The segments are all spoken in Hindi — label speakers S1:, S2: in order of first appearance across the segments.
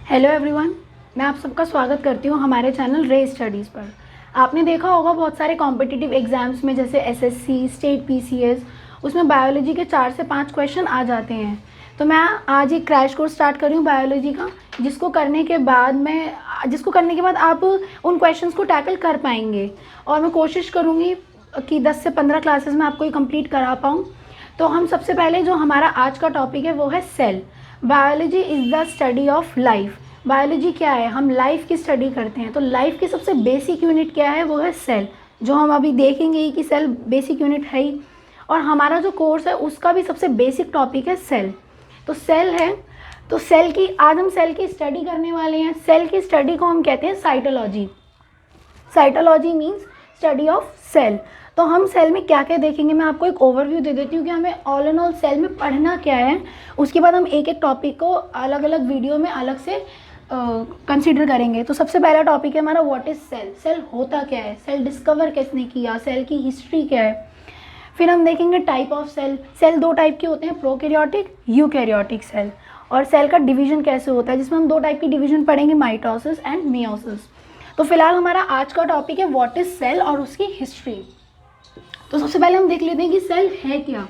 S1: हेलो एवरीवन, मैं आप सबका स्वागत करती हूँ हमारे चैनल रे स्टडीज़ पर। आपने देखा होगा बहुत सारे कॉम्पिटिटिव एग्ज़ाम्स में जैसे एसएससी, स्टेट पीसीएस, उसमें बायोलॉजी के 4 से 5 क्वेश्चन आ जाते हैं। तो मैं आज एक क्रैश कोर्स स्टार्ट कर रही हूँ बायोलॉजी का, जिसको करने के बाद आप उन क्वेश्चंस को टैकल कर पाएंगे। और मैं कोशिश करूँगी कि 10 से 15 क्लासेस में आपको ये कंप्लीट करा पाऊँ। तो हम सबसे पहले जो हमारा आज का टॉपिक है वो है cell. Biology is the study of life. Biology क्या है? हम लाइफ की स्टडी करते हैं। तो लाइफ की सबसे बेसिक यूनिट क्या है? वो है सेल, जो हम अभी देखेंगे ही कि सेल बेसिक यूनिट है ही। और हमारा जो कोर्स है उसका भी सबसे बेसिक टॉपिक है सेल। तो सेल है, तो आज हम सेल की स्टडी करने वाले हैं। सेल की स्टडी को हम कहते हैं cytology. Cytology means study of cell. तो हम सेल में क्या क्या देखेंगे, मैं आपको एक ओवरव्यू दे देती हूँ कि हमें ऑल एंड ऑल सेल में पढ़ना क्या है। उसके बाद हम एक एक टॉपिक को अलग अलग वीडियो में अलग से कंसीडर करेंगे। तो सबसे पहला टॉपिक है हमारा व्हाट इज़ सेल। सेल होता क्या है, सेल डिस्कवर किसने किया, सेल की हिस्ट्री क्या है। फिर हम देखेंगे type of cell. Cell 2 type के होते हैं, प्रोकैरियोटिक, यूकैरियोटिक सेल। और सेल का डिवीजन कैसे होता है, जिसमें हम 2 टाइप की डिवीजन पढ़ेंगे, माइटोसिस एंड मियोसिस। तो फिलहाल हमारा आज का टॉपिक है व्हाट इज़ सेल और उसकी हिस्ट्री। तो सबसे पहले हम देख लेते हैं कि सेल है क्या।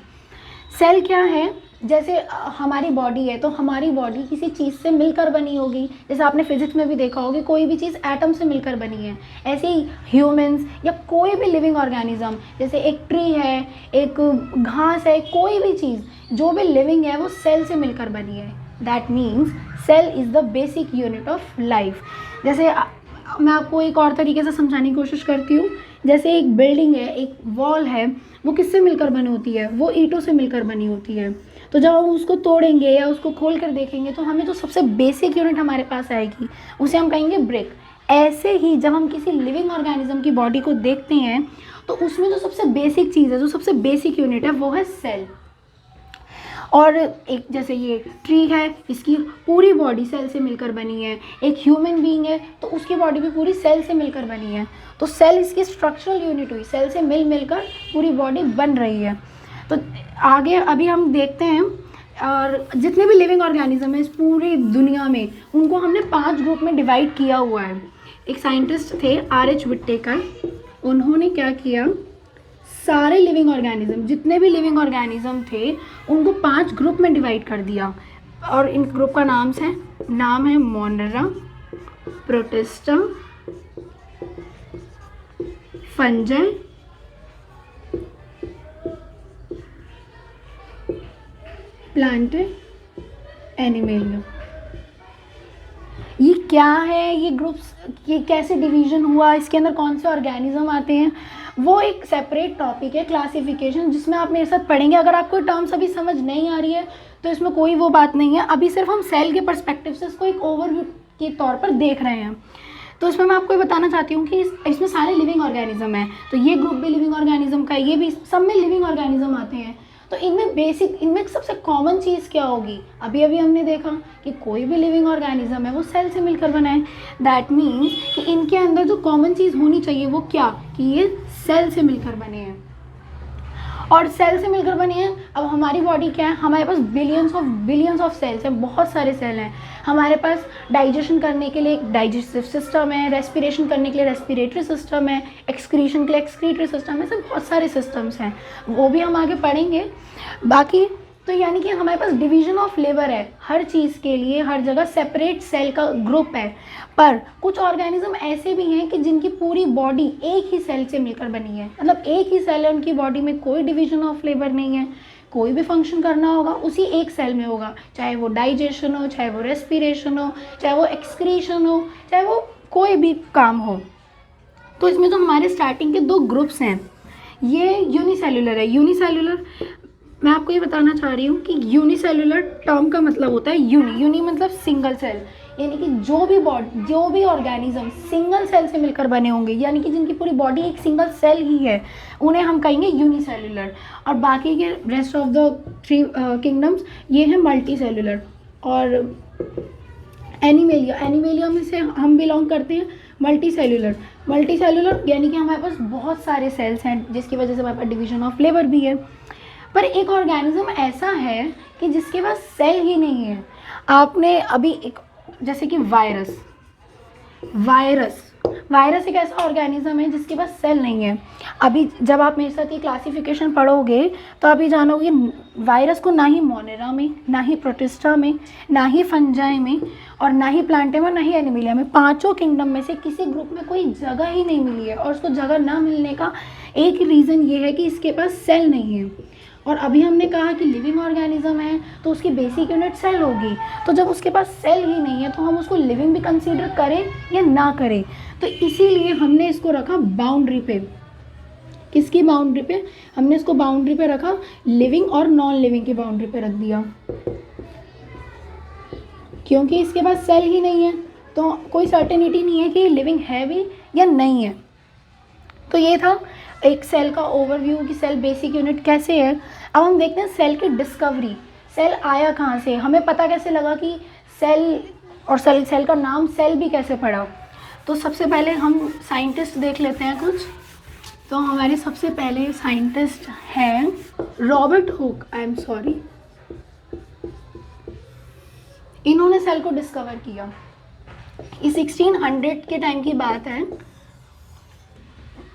S1: सेल क्या है? जैसे हमारी बॉडी है, तो हमारी बॉडी किसी चीज़ से मिलकर बनी होगी। जैसे आपने फिजिक्स में भी देखा होगा, कोई भी चीज़ एटम से मिलकर बनी है। ऐसे ही ह्यूमंस या कोई भी लिविंग ऑर्गेनिज्म, जैसे एक ट्री है, एक घास है, कोई भी चीज़ जो भी लिविंग है वो सेल से मिलकर बनी है। That means cell is the basic unit of life. जैसे मैं आपको एक और तरीके से समझाने की कोशिश करती हूँ। जैसे एक बिल्डिंग है, एक वॉल है, वो किससे मिलकर बनी होती है? वो ईंटों से मिलकर बनी होती है। तो जब हम उसको तोड़ेंगे या उसको खोल कर देखेंगे तो हमें जो सबसे बेसिक यूनिट हमारे पास आएगी उसे हम कहेंगे ब्रिक। ऐसे ही जब हम किसी लिविंग ऑर्गेनिज्म की बॉडी को देखते हैं तो उसमें जो सबसे बेसिक चीज़ है, जो सबसे बेसिक यूनिट है, वो है सेल। और एक जैसे ये ट्री है, इसकी पूरी बॉडी सेल से मिलकर बनी है। एक ह्यूमन बीइंग है तो उसकी बॉडी भी पूरी सेल से मिलकर बनी है। तो सेल इसकी स्ट्रक्चरल यूनिट हुई, सेल से मिलकर पूरी बॉडी बन रही है। तो आगे अभी हम देखते हैं, और जितने भी लिविंग ऑर्गेनिज्म है इस पूरी दुनिया में, उनको हमने 5 ग्रुप में डिवाइड किया हुआ है। एक साइंटिस्ट थे R.H. विटेकर, उन्होंने क्या किया, सारे लिविंग ऑर्गेनिज्म, जितने भी लिविंग ऑर्गेनिज्म थे, उनको 5 ग्रुप में डिवाइड कर दिया। और इन ग्रुप का नाम है Monera, protista, fungi, Plantae, animalia. ये क्या है, ये ग्रुप्स, ये कैसे डिवीजन हुआ, इसके अंदर कौन से ऑर्गेनिज्म आते हैं, वो एक सेपरेट टॉपिक है, क्लासिफिकेशन, जिसमें आप मेरे साथ पढ़ेंगे। अगर आपको टर्म्स अभी समझ नहीं आ रही है तो इसमें कोई वो बात नहीं है। अभी सिर्फ हम सेल के पर्सपेक्टिव से इसको एक ओवरव्यू के तौर पर देख रहे हैं। तो इसमें मैं आपको ये बताना चाहती हूँ कि इसमें सारे लिविंग ऑर्गेनिज्म हैं। तो ये ग्रुप भी लिविंग ऑर्गेनिज्म का है, ये भी, सब में लिविंग ऑर्गेनिज्म आते हैं। तो इनमें सबसे कॉमन चीज़ क्या होगी? अभी हमने देखा कि कोई भी लिविंग ऑर्गेनिज्म है वो सेल से मिलकर बना है। दैट मीन्स कि इनके अंदर जो कॉमन चीज़ होनी चाहिए वो क्या, कि ये सेल से मिलकर बने हैं। और सेल से मिलकर बने हैं। अब हमारी बॉडी क्या है, हमारे पास बिलियंस ऑफ सेल्स हैं, बहुत सारे सेल हैं। हमारे पास डाइजेशन करने के लिए एक डाइजेस्टिव सिस्टम है, रेस्पिरेशन करने के लिए रेस्पिरेटरी सिस्टम है, एक्सक्रीशन के लिए एक्सक्रीटरी सिस्टम है। ऐसे बहुत सारे सिस्टम्स हैं, वो भी हम आगे पढ़ेंगे। बाकी तो यानी कि हमारे पास डिवीजन ऑफ लेबर है, हर चीज़ के लिए हर जगह सेपरेट सेल का ग्रुप है। पर कुछ ऑर्गेनिज्म ऐसे भी हैं कि जिनकी पूरी बॉडी एक ही सेल से मिलकर बनी है, मतलब एक ही सेल है उनकी बॉडी में, कोई डिवीजन ऑफ लेबर नहीं है। कोई भी फंक्शन करना होगा उसी एक सेल में होगा, चाहे वो डाइजेशन हो, चाहे वो रेस्पिरेशन हो, चाहे वो एक्सक्रीशन हो, चाहे वो कोई भी काम हो। तो इसमें जो हमारे स्टार्टिंग के 2 ग्रुप्स हैं, ये यूनिसेल्युलर है। यूनिसेल्युलर, मैं आपको ये बताना चाह रही हूँ कि यूनिसेल्युलर टर्म का मतलब होता है यूनी मतलब सिंगल सेल, यानी कि जो भी ऑर्गेनिज्म सिंगल सेल से मिलकर बने होंगे, यानी कि जिनकी पूरी बॉडी एक सिंगल सेल ही है, उन्हें हम कहेंगे यूनिसेल्युलर। और बाकी के रेस्ट ऑफ द 3 किंगडम्स, ये है मल्टी सेल्युलर। और एनिमेलिया में से हम बिलोंग करते हैं मल्टी सेल्युलर, यानी कि हमारे पास बहुत सारे सेल्स हैं, जिसकी वजह से हमारे पास डिवीजन ऑफ लेबर भी है। पर एक ऑर्गेनिज्म ऐसा है कि जिसके पास सेल ही नहीं है। आपने अभी एक जैसे कि वायरस वायरस वायरस एक ऐसा ऑर्गेनिज्म है जिसके पास सेल नहीं है। अभी जब आप मेरे साथ ये क्लासिफिकेशन पढ़ोगे तो अभी जानोगे वायरस को ना ही मोनेरा में, ना ही प्रोटिस्टा में, ना ही फंजाई में, और ना ही प्लांटे में, ना ही एनिमिलिया में, पांचों किंगडम में से किसी ग्रुप में कोई जगह ही नहीं मिली है। और उसको जगह ना मिलने का एक रीज़न ये है कि इसके पास सेल नहीं है। और अभी हमने कहा कि लिविंग ऑर्गेनिज्म है तो उसकी बेसिक यूनिट सेल होगी। तो जब उसके पास सेल ही नहीं है तो हम उसको लिविंग भी कंसीडर करें या ना करें। तो इसीलिए हमने इसको रखा बाउंड्री पे। किसकी बाउंड्री पे? हमने इसको बाउंड्री पे रखा, लिविंग और नॉन लिविंग की बाउंड्री पे रख दिया, क्योंकि इसके पास सेल ही नहीं है तो कोई सर्टेनिटी नहीं है कि लिविंग है भी या नहीं है। तो ये था एक सेल का ओवरव्यू कि सेल बेसिक यूनिट कैसे है। अब हम देखते हैं सेल की डिस्कवरी। सेल आया कहाँ से, हमें पता कैसे लगा कि सेल, और सेल का नाम सेल भी कैसे पड़ा। तो सबसे पहले हम साइंटिस्ट देख लेते हैं कुछ। तो हमारे सबसे पहले साइंटिस्ट हैं Robert Hooke, I am sorry. इन्होंने सेल को डिस्कवर किया। ये 1600 के टाइम की बात है।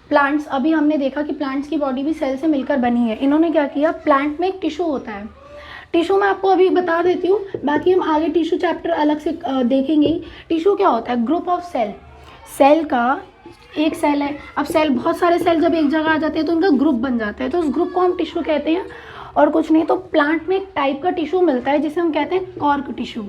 S1: प्लांट्स, अभी हमने देखा कि प्लांट्स की बॉडी भी सेल से मिलकर बनी है। इन्होंने क्या किया, प्लांट में एक टिश्यू होता है, टिश्यू मैं आपको अभी बता देती हूँ, बाकी हम आगे टिश्यू चैप्टर अलग से देखेंगे। टिश्यू क्या होता है? Group of cell. सेल का एक सेल है, अब सेल, बहुत सारे सेल जब एक जगह आ जाते हैं तो उनका ग्रुप बन जाता है, तो उस ग्रुप को हम टिश्यू कहते हैं। और कुछ नहीं, तो प्लांट में एक टाइप का टिश्यू मिलता है जिसे हम कहते हैं कॉर्क टिश्यू।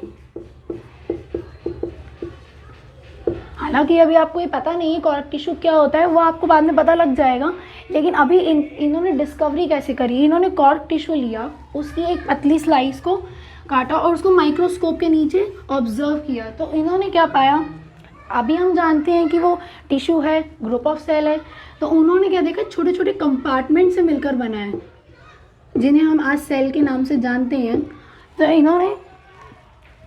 S1: हालांकि अभी आपको ये पता नहीं है कॉर्क टिश्यू क्या होता है, वो आपको बाद में पता लग जाएगा। लेकिन अभी इन्होंने डिस्कवरी कैसे करी, इन्होंने कॉर्क टिश्यू लिया, उसकी एक पतली स्लाइस को काटा और उसको माइक्रोस्कोप के नीचे ऑब्जर्व किया। तो इन्होंने क्या पाया, अभी हम जानते हैं कि वो टिश्यू है, ग्रुप ऑफ सेल है, तो उन्होंने क्या देखा, छोटे छोटे कंपार्टमेंट से मिलकर बना है, जिन्हें हम आज सेल के नाम से जानते हैं। तो इन्होंने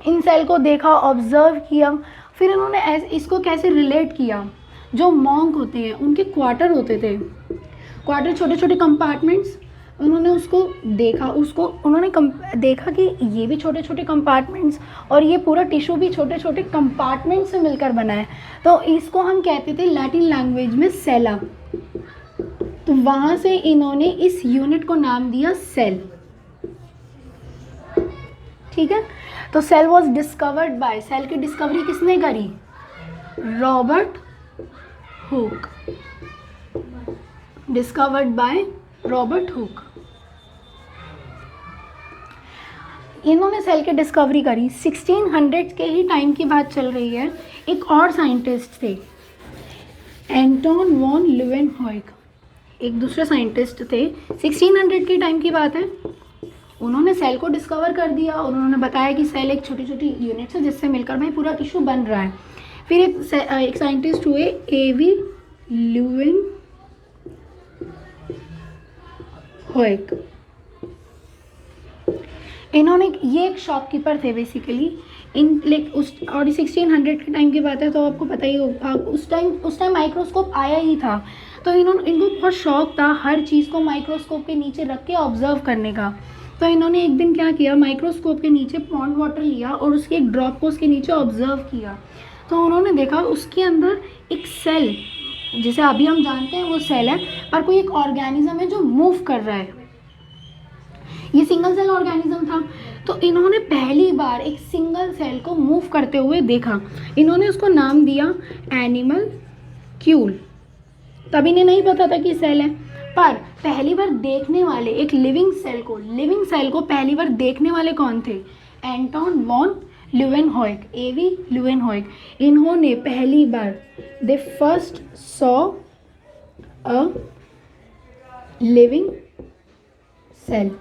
S1: इन सेल को देखा, ऑब्जर्व किया, फिर इन्होंने इसको कैसे रिलेट किया। जो मॉन्क होते हैं उनके क्वार्टर होते थे, क्वार्टर, छोटे छोटे कंपार्टमेंट्स। उन्होंने उसको देखा, उन्होंने देखा कि ये भी छोटे छोटे कंपार्टमेंट्स और ये पूरा टिश्यू भी छोटे छोटे कंपार्टमेंट से मिलकर बना है। तो इसको हम कहते थे लैटिन लैंग्वेज में सेला। तो वहाँ से इन्होंने इस यूनिट को नाम दिया सेल। ठीक है, तो cell was discovered by, cell की डिस्कवरी किसने करी? Robert Hooke. Discovered by Robert Hooke. इन्होंने सेल की डिस्कवरी करी। 1600 के ही टाइम की बात चल रही है। एक और साइंटिस्ट थे, एंटोन वॉन ल्यूवेनहॉयक, एक दूसरे साइंटिस्ट थे। 1600 के टाइम की बात है। उन्होंने सेल को डिस्कवर कर दिया और उन्होंने बताया कि सेल एक छोटी छोटी यूनिट्स है जिससे मिलकर भाई पूरा टिश्यू बन रहा है। फिर एक साइंटिस्ट हुए एवी ल्यूवेनहॉयक। इन्होंने, ये एक शॉपकीपर थे बेसिकली और 1600 के टाइम की बात है तो आपको पता ही होगा, उस टाइम माइक्रोस्कोप आया ही था। तो इनको बहुत शौक था हर चीज़ को माइक्रोस्कोप के नीचे रख के ऑब्जर्व करने का। तो इन्होंने एक दिन क्या किया, माइक्रोस्कोप के नीचे पॉन्ड वाटर लिया और उसके एक ड्रॉप को उसके नीचे ऑब्जर्व किया। तो उन्होंने देखा उसके अंदर एक सेल, जिसे अभी हम जानते हैं वो सेल है, पर कोई एक ऑर्गेनिज्म है जो मूव कर रहा है। ये सिंगल सेल ऑर्गेनिज्म था। तो इन्होंने पहली बार एक सिंगल सेल को मूव करते हुए देखा। इन्होंने उसको नाम दिया एनिमल क्यूल। तब इन्हें नहीं पता था कि सेल है, पर पहली बार देखने वाले एक लिविंग सेल को पहली बार देखने वाले कौन थे? Anton von Leeuwenhoek, AV Leeuwenhoek. इन्होंने पहली बार, they first saw a living cell.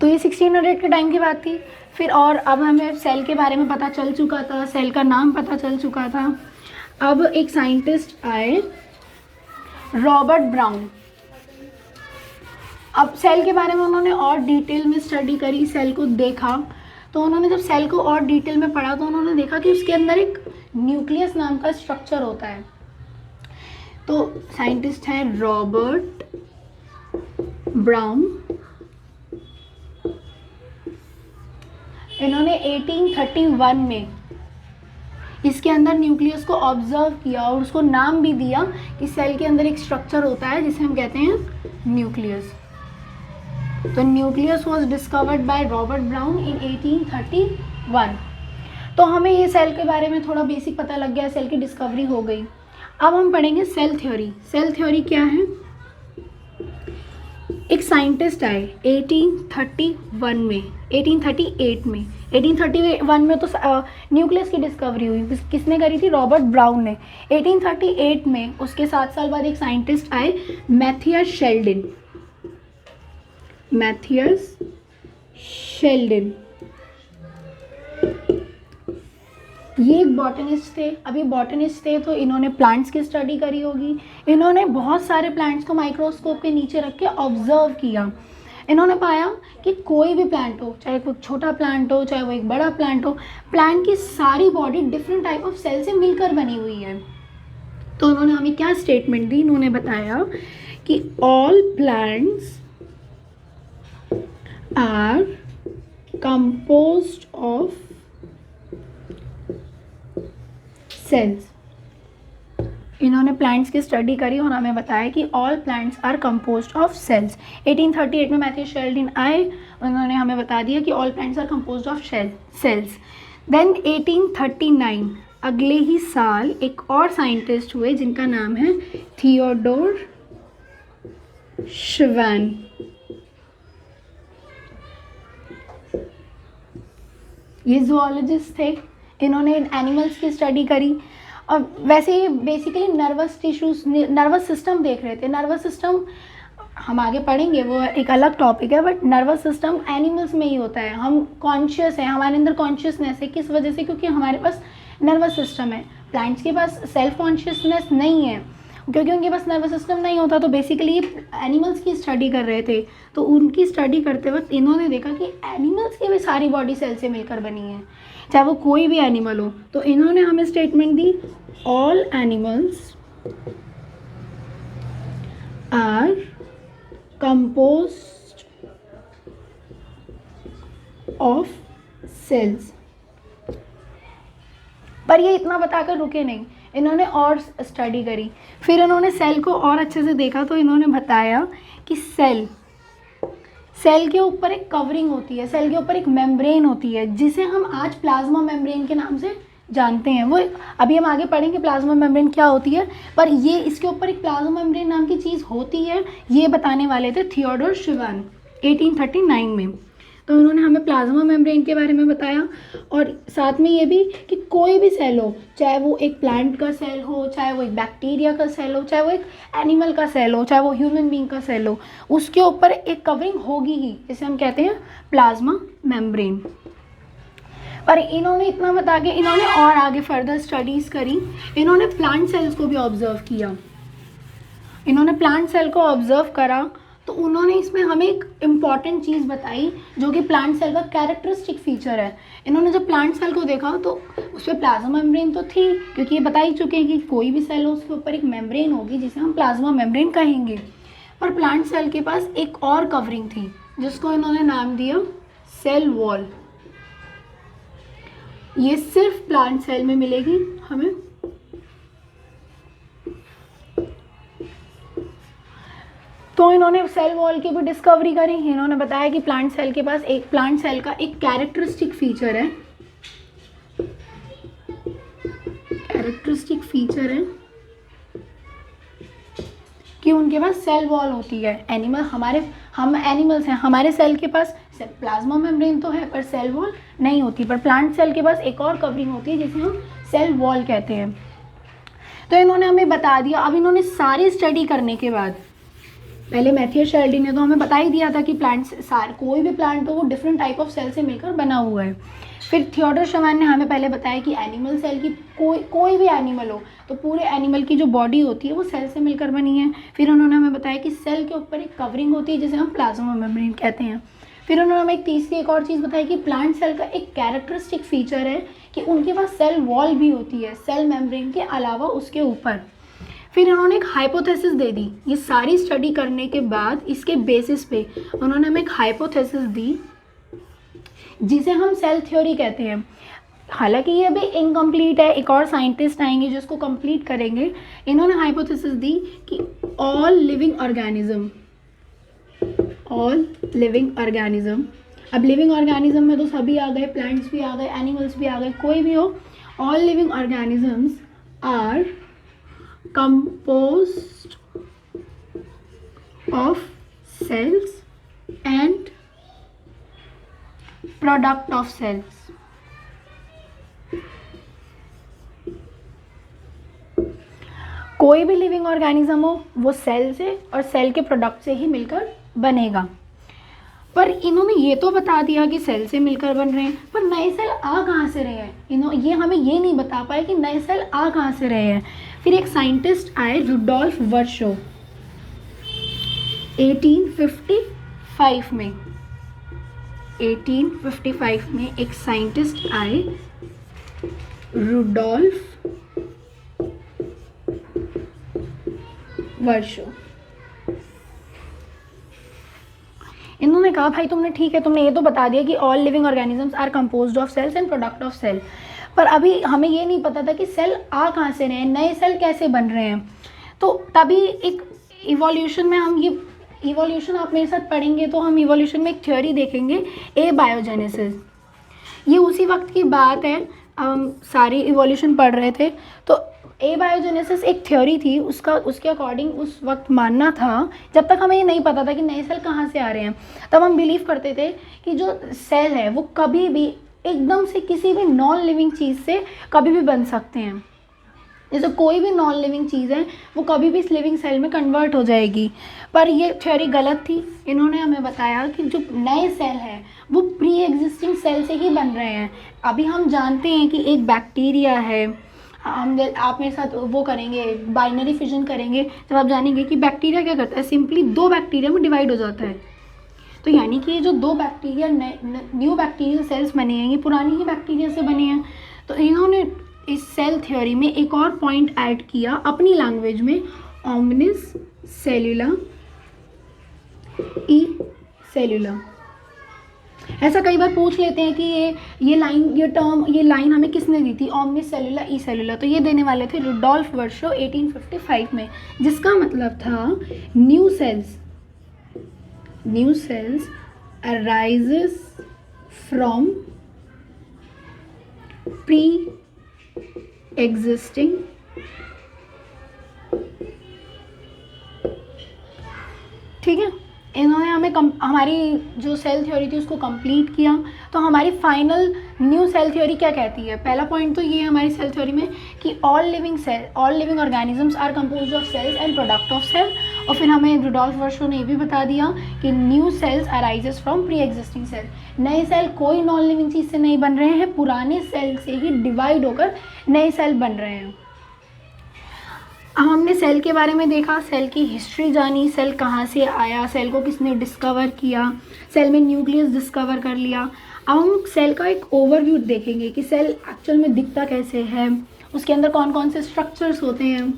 S1: तो ये 1600 के टाइम की बात थी। फिर और अब हमें सेल के बारे में पता चल चुका था, सेल का नाम पता चल चुका था। अब एक साइंटिस्ट आए, रॉबर्ट ब्राउन। अब सेल के बारे में उन्होंने और डिटेल में स्टडी करी, सेल को देखा। तो उन्होंने जब सेल को और डिटेल में पढ़ा तो उन्होंने देखा कि उसके अंदर एक न्यूक्लियस नाम का स्ट्रक्चर होता है। तो साइंटिस्ट हैं रॉबर्ट ब्राउन। इन्होंने 1831 में इसके अंदर न्यूक्लियस को ऑब्जर्व किया और उसको नाम भी दिया कि सेल के अंदर एक स्ट्रक्चर होता है जिसे हम कहते हैं न्यूक्लियस। तो nucleus was discovered by Robert brown इन 1831। तो हमें ये सेल के बारे में थोड़ा बेसिक पता लग गया, सेल की डिस्कवरी हो गई। अब हम पढ़ेंगे सेल थ्योरी। सेल थ्योरी क्या है? एक साइंटिस्ट आए 1831 में, 1838 में, 1831 में तो न्यूक्लियस की डिस्कवरी हुई। किसने करी थी? रॉबर्ट ब्राउन ने। 1838 में उसके 7 साल बाद एक साइंटिस्ट आए, मैथियस शेल्डन। मैथियस शेल्डन ये एक बॉटनिस्ट थे। अभी बॉटनिस्ट थे तो इन्होंने प्लांट्स की स्टडी करी होगी। इन्होंने बहुत सारे प्लांट्स को माइक्रोस्कोप के नीचे रख के ऑब्जर्व किया। इन्होंने पाया कि कोई भी प्लांट हो, चाहे कोई छोटा प्लांट हो चाहे वो एक बड़ा प्लांट हो, प्लांट की सारी body different type of cell से मिलकर बनी हुई है। तो उन्होंने हमें क्या स्टेटमेंट दी? इन्होंने बताया कि all plants are composed of cells. इन्होंने प्लांट्स की स्टडी करी और हमें बताया कि all plants are composed of cells. 1838 में मैथ्यूस शेल्डन आए, उन्होंने हमें बता दिया कि all plants are composed of cells. Then 1839 अगले ही साल एक और साइंटिस्ट हुए जिनका नाम है थियोडोर श्वान। ये जूलॉजिस्ट थे। इन्होंने एनिमल्स की स्टडी करी और वैसे ही basically nervous tissues, nervous system देख रहे थे। नर्वस सिस्टम हम आगे पढ़ेंगे, वो एक अलग टॉपिक है, बट नर्वस सिस्टम एनिमल्स में ही होता है। हम कॉन्शियस हैं, हमारे अंदर कॉन्शियसनेस है। किस वजह से? क्योंकि हमारे पास नर्वस सिस्टम है। प्लांट्स के पास सेल्फ कॉन्शियसनेस नहीं है, क्योंकि उनके पास नर्वस सिस्टम नहीं होता। तो बेसिकली एनिमल्स की स्टडी कर रहे थे। तो उनकी स्टडी करते वक्त इन्होंने देखा कि एनिमल्स की भी सारी बॉडी सेल से मिलकर बनी है, चाहे वो कोई भी एनिमल हो। तो इन्होंने हमें स्टेटमेंट दी, all animals are composed of cells. पर ये इतना बताकर रुके नहीं, इन्होंने और स्टडी करी। फिर इन्होंने सेल को और अच्छे से देखा तो इन्होंने बताया कि सेल के ऊपर एक कवरिंग होती है, सेल के ऊपर एक मेम्ब्रेन होती है जिसे हम आज प्लाज्मा मेम्ब्रेन के नाम से जानते हैं। वो अभी हम आगे पढ़ेंगे प्लाज्मा मेम्ब्रेन क्या होती है, पर ये इसके ऊपर एक प्लाज्मा मेम्ब्रेन नाम की चीज़ होती है, ये बताने वाले थे थियोडोर श्वान 1839 में। तो उन्होंने हमें प्लाज्मा मेम्ब्रेन के बारे में बताया और साथ में ये भी कि कोई भी सेल हो, चाहे वो एक प्लांट का सेल हो, चाहे वो एक बैक्टीरिया का सेल हो, चाहे वो एक एनिमल का सेल हो, चाहे वो ह्यूमन बीइंग का सेल हो, उसके ऊपर एक कवरिंग होगी ही, जिसे हम कहते हैं प्लाज्मा मेम्ब्रेन। पर इन्होंने इतना बता के इन्होंने और आगे फर्दर स्टडीज़ करी। इन्होंने प्लांट सेल्स को भी ऑब्जर्व किया। इन्होंने प्लांट सेल को ऑब्जर्व करा तो उन्होंने इसमें हमें एक इम्पॉर्टेंट चीज़ बताई जो कि प्लांट सेल का कैरेक्टरिस्टिक फीचर है। इन्होंने जब प्लांट सेल को देखा तो उस पर प्लाज्मा मेम्ब्रेन तो थी, क्योंकि ये बता ही चुके हैं कि कोई भी सेल हो उसके ऊपर एक मेम्ब्रेन होगी जिसे हम प्लाज्मा मेम्ब्रेन कहेंगे। पर प्लांट सेल के पास एक और कवरिंग थी जिसको इन्होंने नाम दिया सेल वॉल। ये सिर्फ प्लांट सेल में मिलेगी हमें। तो इन्होंने सेल वॉल की भी डिस्कवरी करी। इन्होंने बताया कि प्लांट सेल के पास प्लांट सेल का एक कैरेक्टरिस्टिक फीचर है, कि उनके पास सेल वॉल होती है। हम एनिमल्स हैं, हमारे सेल के पास प्लाज्मा मेम्ब्रेन तो है पर सेल वॉल नहीं होती। पर प्लांट सेल के पास एक और कवरिंग होती है जिसे हम सेल वॉल कहते हैं। तो इन्होंने हमें बता दिया। अब इन्होंने सारी स्टडी करने के बाद, पहले मैथियस शेल्डन ने तो हमें बता ही दिया था कि कोई भी प्लांट हो वो डिफरेंट टाइप ऑफ सेल से मिलकर बना हुआ है। फिर थियोडोर श्वान ने हमें पहले बताया कि एनिमल सेल की कोई भी एनिमल हो तो पूरे एनिमल की जो बॉडी होती है वो सेल से मिलकर बनी है। फिर उन्होंने हमें बताया कि सेल के ऊपर एक कवरिंग होती है जिसे हम प्लाज्मा मेम्ब्रेन कहते हैं। फिर उन्होंने हमें एक और चीज़ बताई कि प्लांट सेल का एक कैरेक्टरिस्टिक फीचर है कि उनके पास सेल वॉल भी होती है सेल मेम्ब्रेन के अलावा उसके ऊपर। फिर उन्होंने एक हाइपोथेसिस दे दी। ये सारी स्टडी करने के बाद इसके बेसिस पे उन्होंने हमें एक हाइपोथेसिस दी जिसे हम सेल थ्योरी कहते हैं। हालांकि ये अभी इनकम्प्लीट है, एक और साइंटिस्ट आएंगे जो इसको कंप्लीट करेंगे। इन्होंने हाइपोथेसिस दी कि ऑल लिविंग ऑर्गेनिज्म, अब लिविंग ऑर्गेनिज्म में तो सभी आ गए, प्लांट्स भी आ गए, एनिमल्स भी आ गए, कोई भी हो, all living organisms are composed of cells and product of cells। कोई भी लिविंग ऑर्गेनिज्म हो वो सेल से और सेल के प्रोडक्ट से ही मिलकर बनेगा। पर इन्होंने ये तो बता दिया कि सेल से मिलकर बन रहे हैं, पर नए सेल आ कहाँ से रहे हैं, ये हमें ये नहीं बता पाए कि नए सेल आ कहाँ से रहे हैं। फिर एक साइंटिस्ट आए, रुडोल्फ वर्शो, 1855 में एक साइंटिस्ट आए, रुडोल्फ वर्शो। इन्होंने कहा भाई तुमने ठीक है, तुमने ये तो बता दिया कि all living organisms are composed of cells and product of cell, पर अभी हमें ये नहीं पता था कि सेल आ कहाँ से रहे हैं, नए सेल कैसे बन रहे हैं। तो तभी एक इवोल्यूशन में हम ये इवोल्यूशन आप मेरे साथ पढ़ेंगे तो हम इवोल्यूशन में एक थ्योरी देखेंगे, एबायोजेनेसिस। ये उसी वक्त की बात है, हम सारी इवोल्यूशन पढ़ रहे थे। तो एबायोजेनेसिस एक थ्योरी थी, उसके अकॉर्डिंग उस वक्त मानना था, जब तक हमें ये नहीं पता था कि नए सेल कहाँ से आ रहे हैं, तब हम बिलीव करते थे कि जो सेल है वो कभी भी एकदम से किसी भी नॉन लिविंग चीज़ से कभी भी बन सकते हैं। जैसे कोई भी नॉन लिविंग चीज़ है वो कभी भी इस लिविंग सेल में कन्वर्ट हो जाएगी, पर ये थ्योरी गलत थी। इन्होंने हमें बताया कि जो नए सेल हैं वो प्री एग्जिस्टिंग सेल से ही बन रहे हैं। अभी हम जानते हैं कि एक बैक्टीरिया है, आप मेरे साथ वो करेंगे, बाइनरी फिजन करेंगे, जब आप जानेंगे कि बैक्टीरिया क्या करता है, सिंपली 2 बैक्टीरिया में डिवाइड हो जाता है। तो यानी कि ये जो 2 बैक्टीरिया न्यू बैक्टीरियल सेल्स बने हैं, ये पुरानी ही बैक्टीरिया से बने हैं। तो इन्होंने इस सेल थ्योरी में एक और पॉइंट ऐड किया अपनी लैंग्वेज में, ओमनिस सेल्यूला ई सेल्यूला। ऐसा कई बार पूछ लेते हैं कि ये लाइन हमें किसने दी थी, ओमनिस सेल्यूला ई सेल्यूला। तो ये देने वाले थे रुडोल्फ वर्शो 1855 में, जिसका मतलब था new sales arises from pre-existing ठीक है। इन्होंने हमें हमारी जो सेल थ्योरी थी उसको कंप्लीट किया। तो हमारी फाइनल न्यू सेल थ्योरी क्या कहती है, पहला पॉइंट तो ये है हमारी सेल थ्योरी में कि all living organisms are composed of cells and product of cell. और फिर हमें रुडोल्फ वर्शो ने ये भी बता दिया कि new cells arises from pre existing cell. नए सेल कोई नॉन लिविंग चीज़ से नहीं बन रहे हैं, पुराने सेल से ही डिवाइड होकर नए सेल बन रहे हैं। अब हमने सेल के बारे में देखा, सेल की हिस्ट्री जानी, सेल कहाँ से आया, सेल को किसने डिस्कवर किया, सेल में न्यूक्लियस डिस्कवर कर लिया। अब हम सेल का एक ओवरव्यू देखेंगे कि सेल एक्चुअल में दिखता कैसे है, उसके अंदर कौन कौन से स्ट्रक्चर्स होते हैं।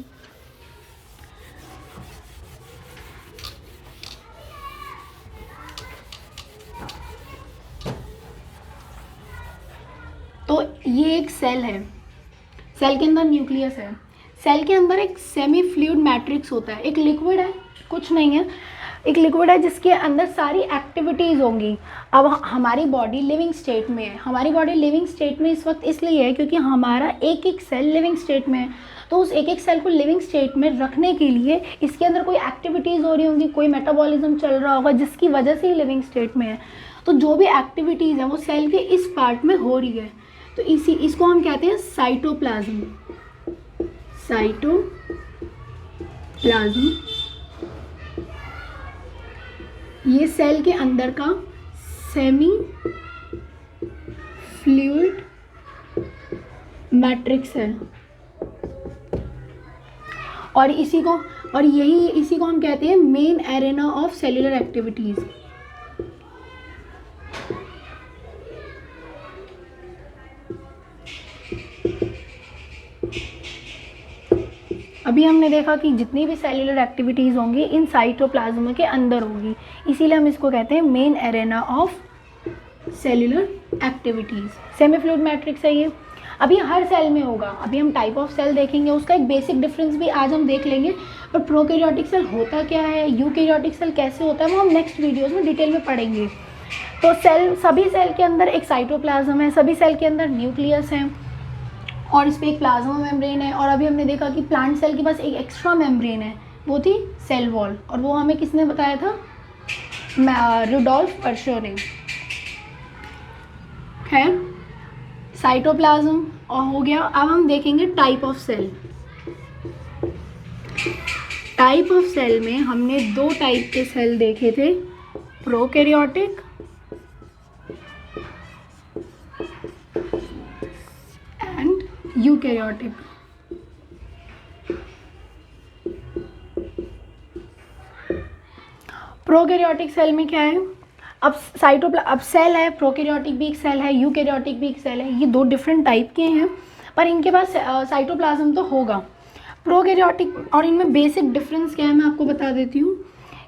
S1: तो ये एक सेल है, सेल के अंदर न्यूक्लियस है, सेल के अंदर एक सेमी फ्लूइड मैट्रिक्स होता है, एक लिक्विड है, कुछ नहीं है, एक लिक्विड है जिसके अंदर सारी एक्टिविटीज़ होंगी। अब हमारी बॉडी लिविंग स्टेट में है, हमारी बॉडी लिविंग स्टेट में इस वक्त इसलिए है क्योंकि हमारा एक एक सेल लिविंग स्टेट में है। तो उस एक एक सेल को लिविंग स्टेट में रखने के लिए इसके अंदर कोई एक्टिविटीज़ हो रही होंगी, कोई मेटाबॉलिज्म चल रहा होगा जिसकी वजह से ही लिविंग स्टेट में है। तो जो भी एक्टिविटीज़ है वो सेल के इस पार्ट में हो रही है, तो इसको हम कहते हैं साइटोप्लाज्म। ये सेल के अंदर का सेमी फ्लूइड मैट्रिक्स है और इसी को हम कहते हैं main arena of cellular activities. अभी हमने देखा कि जितनी भी सेल्यूलर एक्टिविटीज़ होंगी इन साइटोप्लाज्म के अंदर होगी, इसीलिए हम इसको कहते हैं main arena of cellular activities. Semi fluid matrix है ये। अभी हर सेल में होगा। अभी हम टाइप ऑफ सेल देखेंगे, उसका एक बेसिक डिफरेंस भी आज हम देख लेंगे, पर प्रोकैरियोटिक सेल होता क्या है, यूकैरियोटिक सेल कैसे होता है, वो हम नेक्स्ट वीडियोस में डिटेल में पढ़ेंगे। तो सेल, सभी सेल के अंदर एक साइटोप्लाज्म है, सभी सेल के अंदर न्यूक्लियस है और इस पर एक प्लाज्मा मेम्ब्रेन है। और अभी हमने देखा कि प्लांट सेल के पास एक एक्स्ट्रा मेम्ब्रेन है, वो थी सेल वॉल, और वो हमें किसने बताया था, रुडोल्फ वर्शर ने। खैर, साइटोप्लाज्म और हो गया। अब हम देखेंगे type of cell. Type of cell में हमने 2 टाइप के सेल देखे थे, prokaryotic and eukaryotic. Prokaryotic cell में क्या है, अब अब सेल है, प्रोकैरियोटिक भी एक सेल है, यूकैरियोटिक भी एक सेल है, ये 2 डिफरेंट टाइप के हैं, पर इनके पास साइटोप्लाज्म तो होगा। प्रोकैरियोटिक और इनमें बेसिक डिफरेंस क्या है मैं आपको बता देती हूँ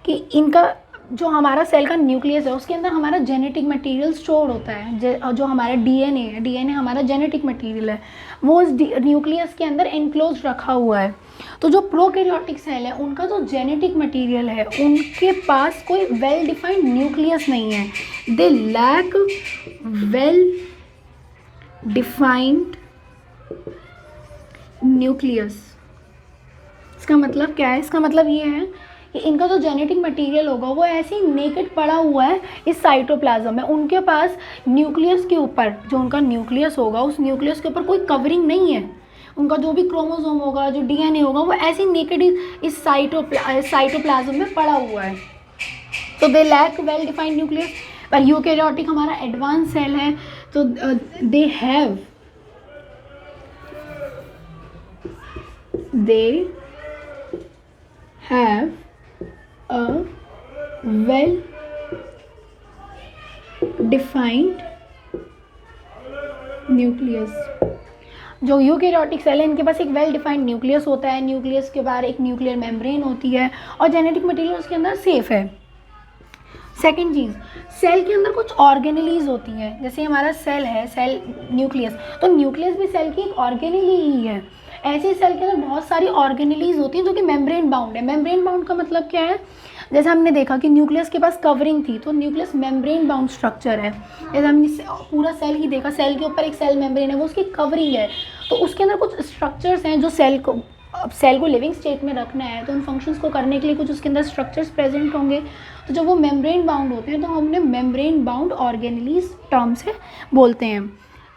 S1: कि इनका जो हमारा सेल का न्यूक्लियस है उसके अंदर हमारा जेनेटिक मटेरियल स्टोर होता है, जो हमारा डीएनए है, डीएनए हमारा जेनेटिक मटेरियल है, वो इस न्यूक्लियस के अंदर एनक्लोज रखा हुआ है। तो जो प्रोकैरियोटिक सेल है उनका जो जेनेटिक मटेरियल है, उनके पास कोई वेल डिफाइंड न्यूक्लियस नहीं है, they lack well defined nucleus. इसका मतलब क्या है, इसका मतलब ये है कि इनका जो जेनेटिक मटेरियल होगा वो ऐसे ही नेकेड पड़ा हुआ है इस साइटोप्लाज्म में, उनके पास न्यूक्लियस के ऊपर, जो उनका न्यूक्लियस होगा उस न्यूक्लियस के ऊपर कोई कवरिंग नहीं है, उनका जो भी क्रोमोसोम होगा, जो डीएनए होगा, वो ऐसे ही नेकेड इस साइटोप्लाज्म में पड़ा हुआ है। तो they lack well defined nucleus. पर यूकैरियोटिक हमारा एडवांस सेल है, तो they have a well defined nucleus. जो यूकैरियोटिक सेल है इनके पास एक वेल डिफाइंड न्यूक्लियस होता है, न्यूक्लियस के बाहर एक न्यूक्लियर मेम्ब्रेन होती है और जेनेटिक मटेरियल उसके अंदर सेफ है। सेकेंड चीज़, सेल के अंदर कुछ ऑर्गेनेलीज होती हैं, जैसे हमारा सेल है, सेल न्यूक्लियस, तो न्यूक्लियस भी सेल की एक ऑर्गेनेली ही है। ऐसे सेल के अंदर बहुत सारी ऑर्गेनेलीज होती हैं जो कि मेम्ब्रेन बाउंड है। मेम्ब्रेन बाउंड का मतलब क्या है, जैसे हमने देखा कि न्यूक्लियस के पास कवरिंग थी, तो न्यूक्लियस मेम्ब्रेन बाउंड स्ट्रक्चर है। जैसे हमने पूरा सेल ही देखा, सेल के ऊपर एक सेल मेम्ब्रेन है, वो उसकी कवरिंग है, तो उसके अंदर कुछ स्ट्रक्चर्स हैं जो सेल को लिविंग स्टेट में रखना है, तो उन फंक्शंस को करने के लिए कुछ उसके अंदर स्ट्रक्चर्स प्रेजेंट होंगे। तो जब वो मेम्ब्रेन बाउंड होते हैं तो हमने मेम्ब्रेन बाउंड ऑर्गेनेलीज टर्म से बोलते हैं।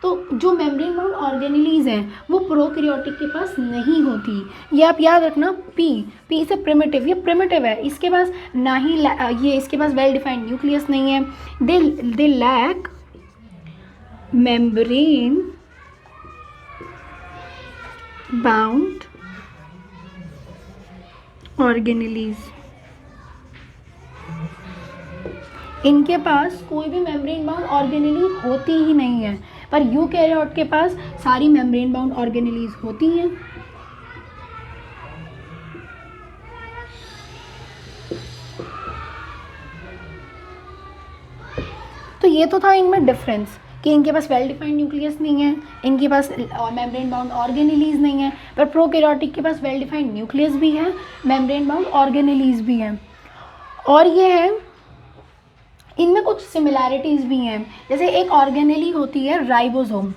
S1: तो जो मेम्ब्रेन बाउंड ऑर्गेनेलीज हैं वो प्रोकैरियोटिक के पास नहीं होती। ये आप याद रखना, पी से प्रिमिटिव, ये प्रिमिटिव है, इसके पास ना ही ये इसके पास वेल डिफाइंड न्यूक्लियस नहीं है। They lack membrane bound organelles. इनके पास कोई भी मेम्ब्रेन बाउंड ऑर्गेनेली होती ही नहीं है, पर यूकैरियोट के पास सारी मेम्ब्रेन बाउंड ऑर्गेनेलीज होती हैं। तो ये तो था इनमें डिफरेंस कि इनके पास वेल डिफाइंड न्यूक्लियस नहीं है, इनके पास मेम्ब्रेन बाउंड ऑर्गेनेलीज नहीं है, पर प्रोकैरियोटिक के पास वेल डिफाइंड न्यूक्लियस भी है, मेम्ब्रेन बाउंड ऑर्गेनेलीज भी हैं। और ये है, इनमें कुछ सिमिलैरिटीज़ भी हैं। जैसे एक ऑर्गेनेली होती है राइबोसोम।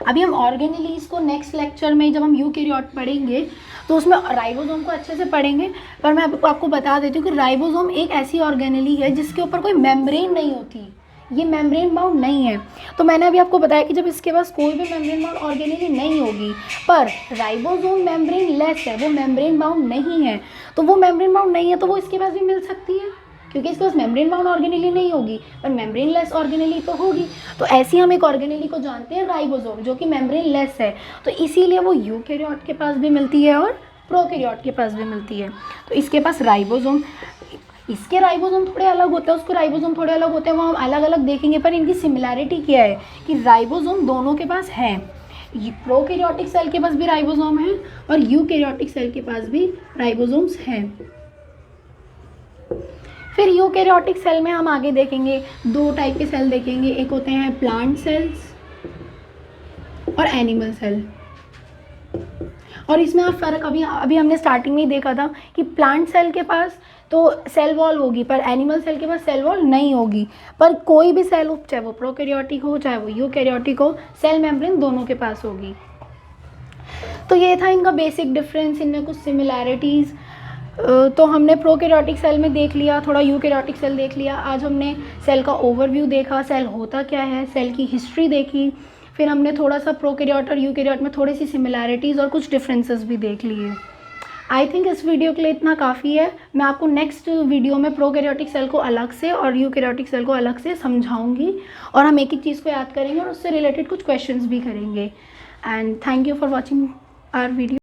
S1: अभी हम ऑर्गेनेलीज को नेक्स्ट लेक्चर में जब हम यूकैरियोट पढ़ेंगे तो उसमें राइबोसोम को अच्छे से पढ़ेंगे, पर मैं आपको बता देती हूँ कि राइबोसोम एक ऐसी ऑर्गेनेली है जिसके ऊपर कोई मेम्ब्रेन नहीं होती, ये मेम्ब्रेन बाउंड नहीं है। तो मैंने अभी आपको बताया कि जब इसके पास कोई भी मेम्ब्रेन बाउंड ऑर्गेनेली नहीं होगी, पर राइबोसोम मेम्ब्रेन लेस है, वो मेम्ब्रेन बाउंड नहीं है, तो वो मेम्ब्रेन बाउंड नहीं है तो वो इसके पास भी मिल सकती है, क्योंकि इसके पास मेम्ब्रेन बाउंड ऑर्गेनेली नहीं होगी, पर मेम्ब्रेन लेस ऑर्गेनेली तो होगी। तो ऐसी हम एक ऑर्गेनेली को जानते हैं राइबोसोम, जो कि मेम्ब्रेन लेस है, तो इसीलिए वो यूकैरियोट के पास भी मिलती है और प्रोकैरियोट के पास भी मिलती है। तो इसके पास राइबोसोम, इसके राइबोसोम थोड़े अलग होते हैं, उसके राइबोसोम थोड़े अलग होते हैं, वो हम अलग अलग देखेंगे, पर इनकी सिमिलैरिटी क्या है कि राइबोसोम दोनों के पास है। प्रोकैरियोटिक सेल के पास भी राइबोसोम है और यूकैरियोटिक सेल के पास भी राइबोसोम्स हैं। फिर यूकैरियोटिक सेल में हम आगे देखेंगे 2 टाइप के सेल देखेंगे, एक होते हैं प्लांट सेल्स और एनिमल सेल। और इसमें आप फ़र्क अभी हमने स्टार्टिंग में ही देखा था कि प्लांट सेल के पास तो सेल वॉल होगी पर एनिमल सेल के पास सेल वॉल नहीं होगी। पर कोई भी सेल हो, चाहे वो प्रोकैरियोटिक हो चाहे वो यूकैरियोटिक हो, सेल मेम्ब्रेन दोनों के पास होगी। तो ये था इनका बेसिक डिफरेंस, इनमें कुछ सिमिलैरिटीज़ तो हमने प्रोकैरियोटिक सेल में देख लिया, थोड़ा यूकैरियोटिक सेल देख लिया। आज हमने सेल का ओवरव्यू देखा, सेल होता क्या है, सेल की हिस्ट्री देखी, फिर हमने थोड़ा सा प्रोकैरियोट और यूकैरियोट में थोड़ी सी सिमिलैरिटीज़ और कुछ डिफरेंसेस भी देख लिए। आई थिंक इस वीडियो के लिए इतना काफ़ी है। मैं आपको नेक्स्ट वीडियो में प्रोकैरियोटिक सेल को अलग से और यूकैरियोटिक सेल को अलग से समझाऊंगी और हम एक एक चीज़ को याद करेंगे और उससे रिलेटेड कुछ क्वेश्चंस भी करेंगे। And thank you for watching our video.